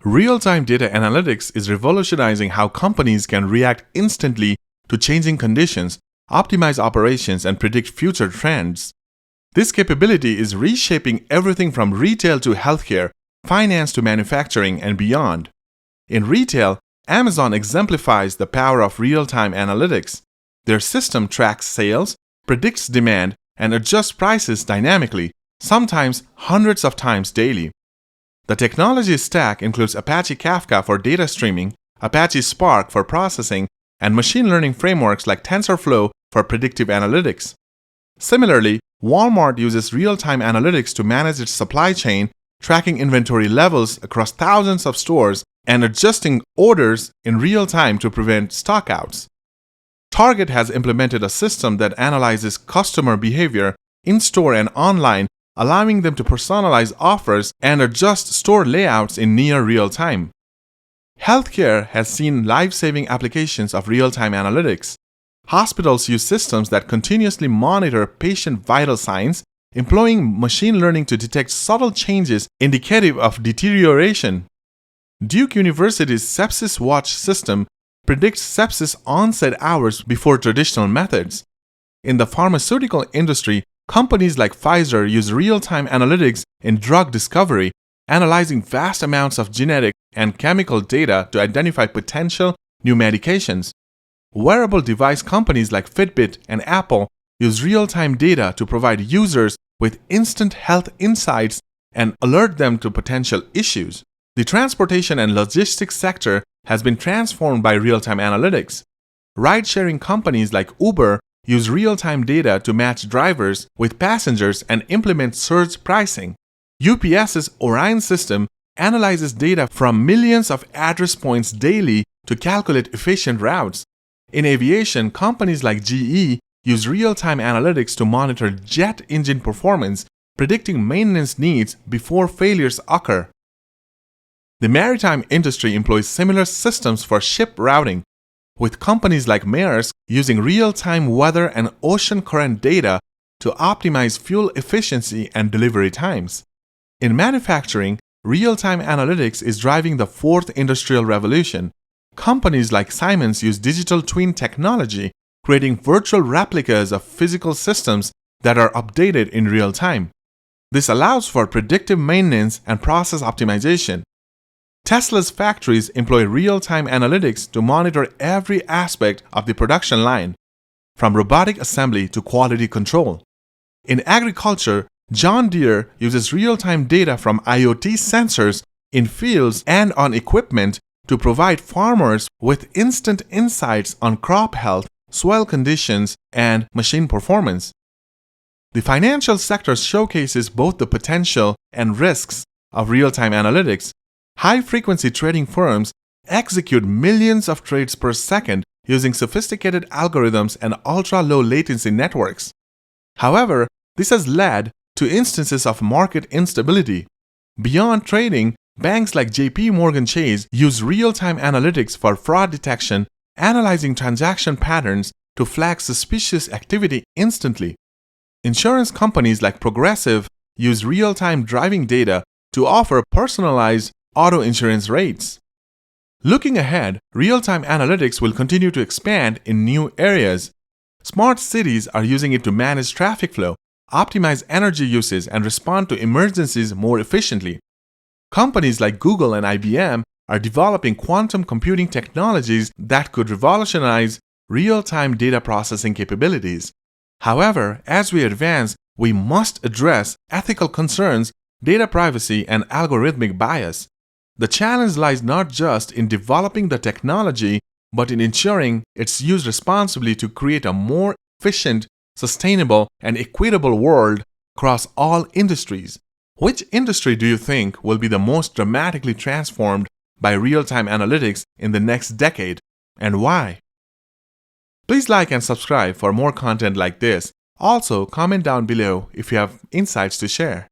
Real-time data analytics is revolutionizing how companies can react instantly to changing conditions, optimize operations, and predict future trends. This capability is reshaping everything from retail to healthcare, finance to manufacturing, and beyond. In retail, Amazon exemplifies the power of real-time analytics. Their system tracks sales, predicts demand, and adjusts prices dynamically, sometimes hundreds of times daily. The technology stack includes Apache Kafka for data streaming, Apache Spark for processing, and machine learning frameworks like TensorFlow for predictive analytics. Similarly, Walmart uses real-time analytics to manage its supply chain, tracking inventory levels across thousands of stores and adjusting orders in real time to prevent stockouts. Target has implemented a system that analyzes customer behavior in-store and online, allowing them to personalize offers and adjust store layouts in near real time. Healthcare has seen life-saving applications of real-time analytics. Hospitals use systems that continuously monitor patient vital signs, employing machine learning to detect subtle changes indicative of deterioration. Duke University's Sepsis Watch system predicts sepsis onset hours before traditional methods. In the pharmaceutical industry, companies like Pfizer use real-time analytics in drug discovery, analyzing vast amounts of genetic and chemical data to identify potential new medications. Wearable device companies like Fitbit and Apple use real-time data to provide users with instant health insights and alert them to potential issues. The transportation and logistics sector has been transformed by real-time analytics. Ride-sharing companies like Uber use real-time data to match drivers with passengers and implement surge pricing. UPS's Orion system analyzes data from millions of address points daily to calculate efficient routes. In aviation, companies like GE use real-time analytics to monitor jet engine performance, predicting maintenance needs before failures occur. The maritime industry employs similar systems for ship routing, with companies like Maersk using real-time weather and ocean current data to optimize fuel efficiency and delivery times. In manufacturing, real-time analytics is driving the fourth industrial revolution. Companies like Siemens use digital twin technology, creating virtual replicas of physical systems that are updated in real time. This allows for predictive maintenance and process optimization. Tesla's factories employ real-time analytics to monitor every aspect of the production line, from robotic assembly to quality control. In agriculture, John Deere uses real-time data from IoT sensors in fields and on equipment to provide farmers with instant insights on crop health, soil conditions, and machine performance. The financial sector showcases both the potential and risks of real-time analytics. High-frequency trading firms execute millions of trades per second using sophisticated algorithms and ultra-low latency networks. However, this has led to instances of market instability. Beyond trading, banks like JP Morgan Chase use real-time analytics for fraud detection, analyzing transaction patterns to flag suspicious activity instantly. Insurance companies like Progressive use real-time driving data to offer personalized auto insurance rates. Looking ahead, real-time analytics will continue to expand in new areas. Smart cities are using it to manage traffic flow, optimize energy usage, and respond to emergencies more efficiently. Companies like Google and IBM are developing quantum computing technologies that could revolutionize real-time data processing capabilities. However, as we advance, we must address ethical concerns, data privacy, and algorithmic bias. The challenge lies not just in developing the technology, but in ensuring its use responsibly to create a more efficient, sustainable, and equitable world across all industries. Which industry do you think will be the most dramatically transformed by real-time analytics in the next decade, and why? Please like and subscribe for more content like this. Also, comment down below if you have insights to share.